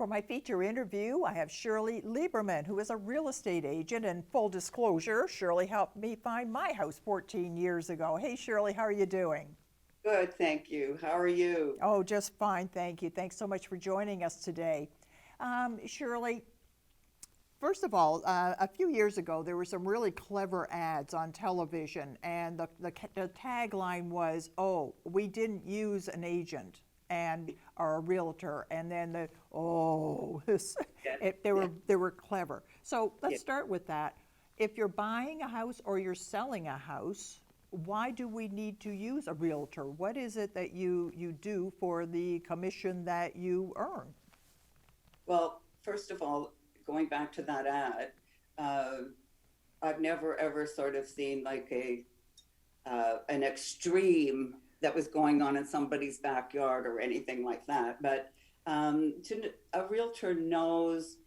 For my feature interview, I have Shirley Lieberman, who is a real estate agent. And full disclosure, Shirley helped me find my house 14 years ago. Hey, Shirley, how are you doing? Good, thank you. How are you? Oh, just fine, thank you. Thanks so much for joining us today. Shirley, first of all, a few years ago, there were some really clever ads on television, and the tagline was, "Oh, we didn't use an agent and or a realtor," and then this, Yes, they yes, were clever. So let's yes. start with that. If you're buying a house or you're selling a house, why do we need to use a realtor? What is it that you do for the commission that you earn? Well, first of all, going back to that ad, uh, I've never ever sort of seen like a an extreme that was going on in somebody's backyard or anything like that. But a realtor knows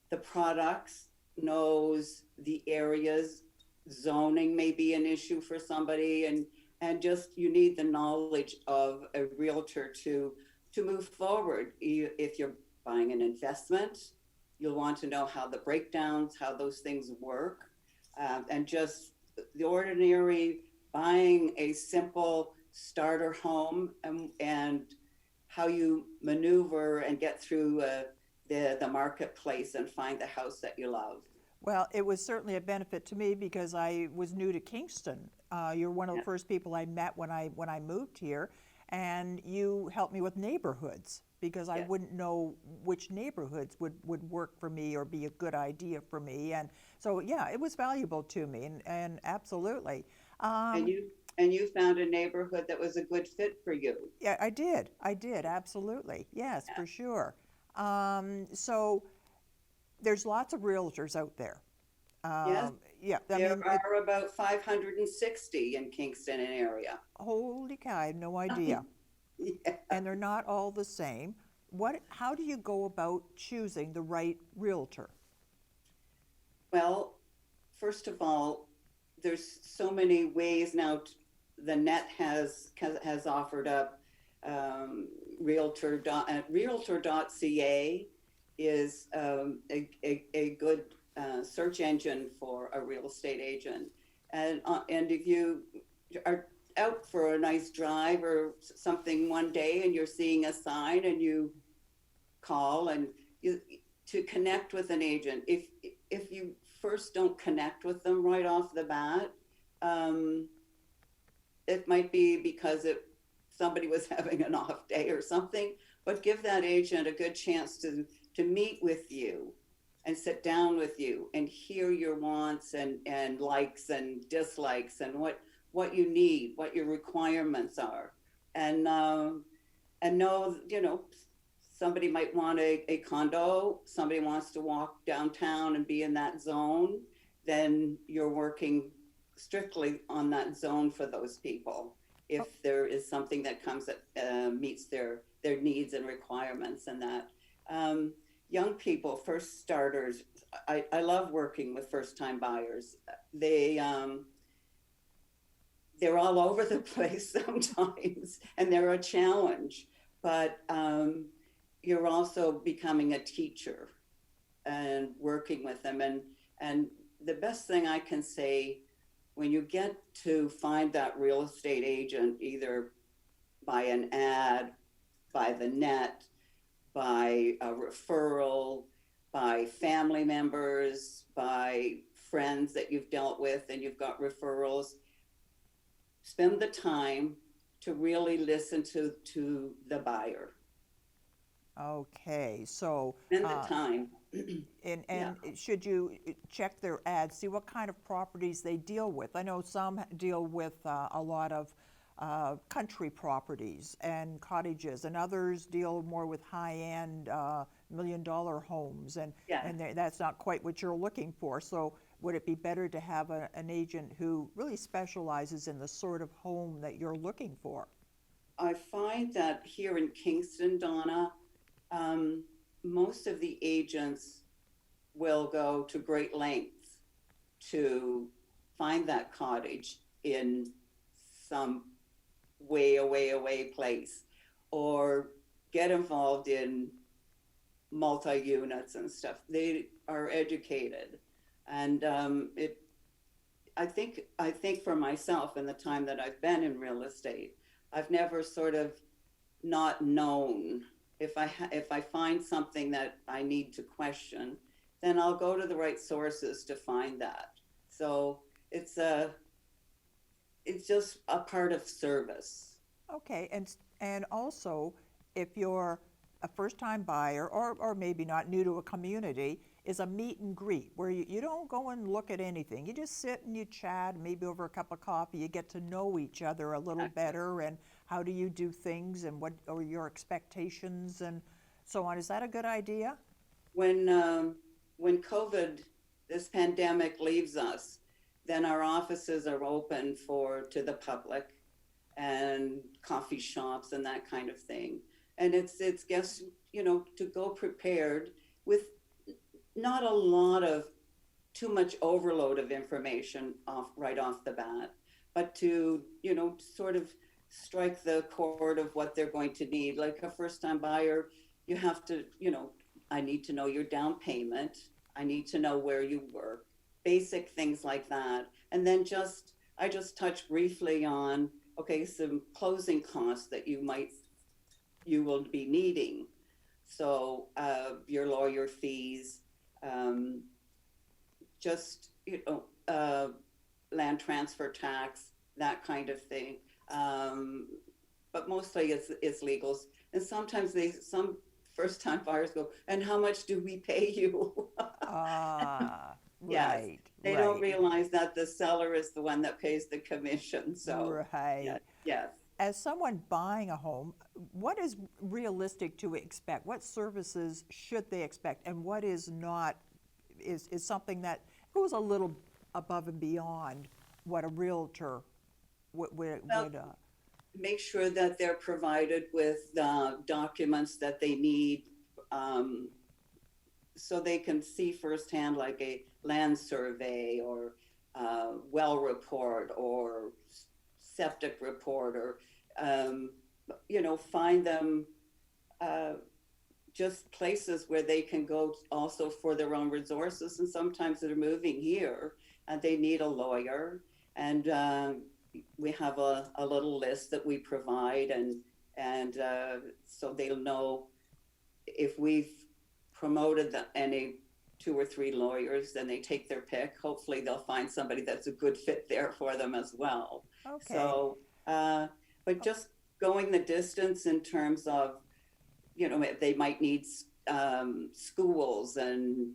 the products, knows the areas. Zoning may be an issue for somebody, and just you need the knowledge of a realtor to move forward. If you're buying an investment, you'll want to know how the breakdowns, how those things work, and just the ordinary buying a simple starter home, and how you maneuver and get through the marketplace and find the house that you love. Well, it was certainly a benefit to me because I was new to Kingston. You're one of the Yeah, first people I met when I moved here, and you helped me with neighborhoods because I yeah. wouldn't know which neighborhoods would work for me or be a good idea for me. And so, yeah, it was valuable to me, and absolutely. And Um, you found a neighborhood that was a good fit for you. yeah, I did. I did, absolutely. Yes, Yeah. for sure. So there's lots of realtors out there. Yes, Yeah, I there mean, are about 560 in Kingston and area. holy cow, I had no idea. Yeah. And they're not all the same. How do you go about choosing the right realtor? Well, first of all, there's so many ways now. The net has offered up realtor.ca is a good search engine for a real estate agent. And if you are out for a nice drive or something one day and you're seeing a sign and you call and you to connect with an agent, if you first don't connect with them right off the bat, um, it might be because somebody was having an off day or something. But give that agent a good chance to meet with you and sit down with you and hear your wants and likes and dislikes and what you need, what your requirements are. And um, and know, somebody might want a condo, somebody wants to walk downtown and be in that zone, then you're working strictly on that zone for those people. Oh, If there is something that comes that meets their needs and requirements, and that um, young people, first starters, I love working with first time buyers. They're all over the place sometimes, and they're a challenge. But you're also becoming a teacher and working with them. And the best thing I can say, when you get to find that real estate agent, either by an ad, by the net, by a referral, by family members, by friends that you've dealt with and you've got referrals, spend the time to really listen to the buyer. okay. So, Spend the time. Yeah. and should you check their ads, see what kind of properties they deal with? I know some deal with a lot of country properties and cottages, and others deal more with high-end million-dollar homes, Yeah. and that's not quite what you're looking for. So, would it be better to have an agent who really specializes in the sort of home that you're looking for? I find that here in Kingston, Donna, um, most of the agents will go to great lengths to find that cottage in some way away place, or get involved in multi-units and stuff. They are educated. And I think for myself, in the time that I've been in real estate, I've never sort of not known. If I find something that I need to question, then I'll go to the right sources to find that. So it's a it's just a part of service. Okay, and also, if you're a first-time buyer, or maybe not new to a community, is a meet and greet where you don't go and look at anything. You just sit and you chat, maybe over a cup of coffee. You get to know each other a little better, and how do you do things, and what are your expectations, and so on. Is that a good idea? When COVID, this pandemic leaves us, then our offices are open for to the public, and coffee shops and that kind of thing. And it's guess to go prepared with not a lot of too much overload of information right off the bat, but to sort of strike the chord of what they're going to need. Like a first time buyer, you have to, I need to know your down payment. I need to know where you work, basic things like that. And then I just touch briefly on, okay, some closing costs that you will be needing. So your lawyer fees, um, just, land transfer tax, that kind of thing. But mostly it's legals. And sometimes some first time buyers go, and how much do we pay you? Ah, Yes, right, they don't right, realize that the seller is the one that pays the commission. So, right. yeah, yes. As someone buying a home, what is realistic to expect? What services should they expect, and what is not, is something that goes a little above and beyond what a realtor Well, would make sure that they're provided with documents that they need, um, so they can see firsthand, like a land survey or well report or septic report, or find them uh, just places where they can go also for their own resources. And sometimes they're moving here and they need a lawyer, and we have a little list that we provide, and so they'll know if we've promoted any two or three lawyers, then they take their pick. Hopefully they'll find somebody that's a good fit there for them as well. okay. So, but just going the distance in terms of, they might need schools and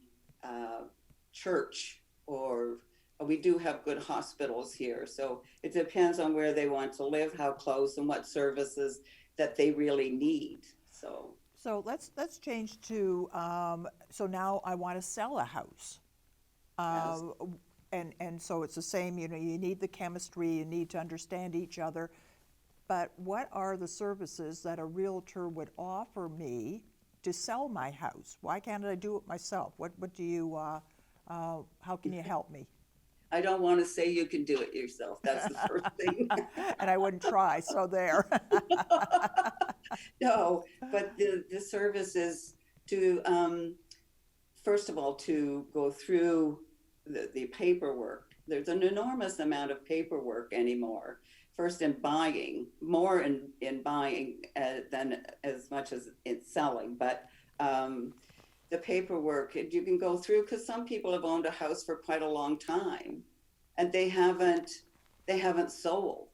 church, or we do have good hospitals here. So it depends on where they want to live, how close, and what services that they really need. So, So let's change to, so now I want to sell a house. yes. Uh, and so it's the same, you need the chemistry, you need to understand each other. But what are the services that a realtor would offer me to sell my house? Why can't I do it myself? What do you, how can you help me? I don't want to say you can do it yourself. That's the first thing. And I wouldn't try, so there. No, but the service is to, first of all, to go through the paperwork. There's an enormous amount of paperwork anymore. First in buying, more in buying than as much as in selling. But the paperwork you can go through, because some people have owned a house for quite a long time and they haven't sold.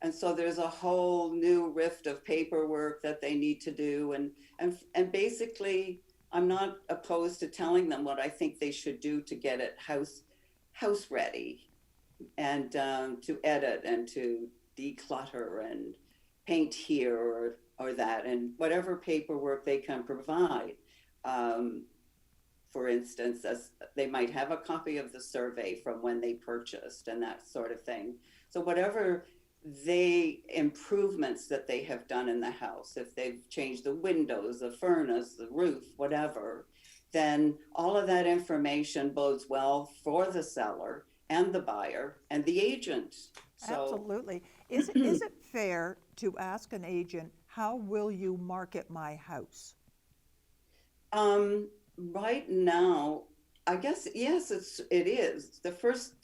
And so there's a whole new rift of paperwork that they need to do. And basically, I'm not opposed to telling them what I think they should do to get it house ready, and to edit and to declutter and paint here or that, and whatever paperwork they can provide. Um, for instance, as they might have a copy of the survey from when they purchased and that sort of thing. So whatever improvements that they have done in the house, if they've changed the windows, the furnace, the roof, whatever, then all of that information bodes well for the seller and the buyer and the agent. So Absolutely. Is it fair to ask an agent, how will you market my house? Right now, I guess yes, it is. The first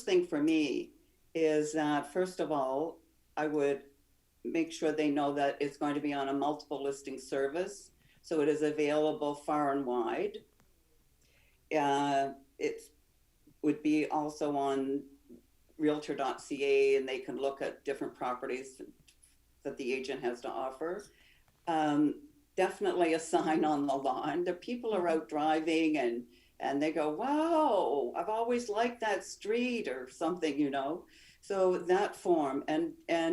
thing for me is that first of all, I would make sure they know that it's going to be on a multiple listing service, so it is available far and wide. It would be also on realtor.ca, and they can look at different properties that the agent has to offer. Um, Definitely a sign on the lawn. The people are out driving and they go, "Wow, I've always liked that street," or something, you know. So that form and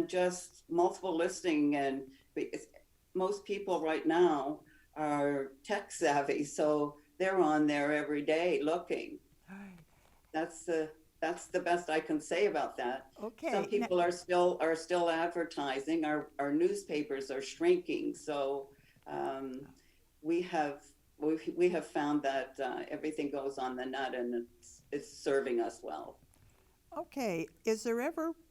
just multiple listing, and most people right now are tech savvy, so they're on there every day looking. That's the that's the best I can say about that. Some Okay. people are still advertising. Our newspapers are shrinking, so um, we have we have found that everything goes on the net, and it's serving us well. Okay.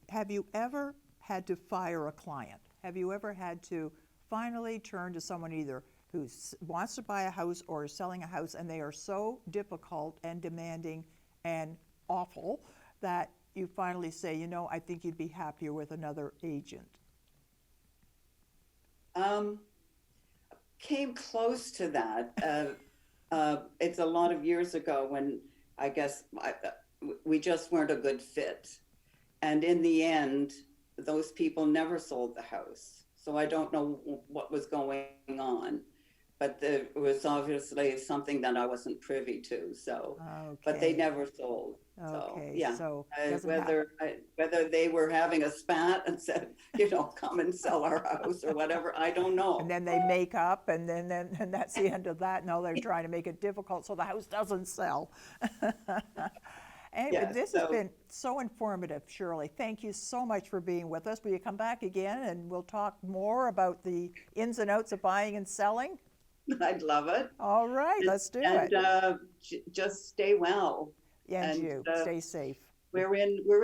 Have you ever had to fire a client? Have you ever had to finally turn to someone either who wants to buy a house or is selling a house and they are so difficult and demanding and awful that you finally say, you know, I think you'd be happier with another agent? Um, Came close to that. It's a lot of years ago when I guess we just weren't a good fit. And in the end, those people never sold the house. So I don't know what was going on, but there was obviously something that I wasn't privy to. So, but they Okay. never sold. So Okay. yeah, So doesn't have. whether they were having a spat and said, come and sell our house or whatever, I don't And know. then they make up, and then and that's the end of that. No, they're trying to make it difficult so the house doesn't sell. Anyway, Yes. this has So been so informative, Shirley. Thank you so much for being with us. Will you come back again and we'll talk more about the ins and outs of buying and selling? I'd love it. All right, And, let's do and it. just stay well. And And you, stay safe. we're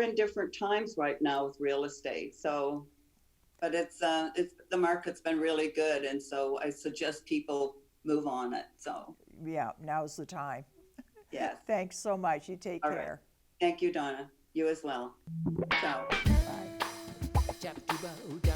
in different times right now with real estate. So, but it's the market's been really good, and so I suggest people move on it. So, Yeah, now's the time. yes. Thanks so much. You take All right. care. Thank you, Donna. You as well. Ciao. Bye.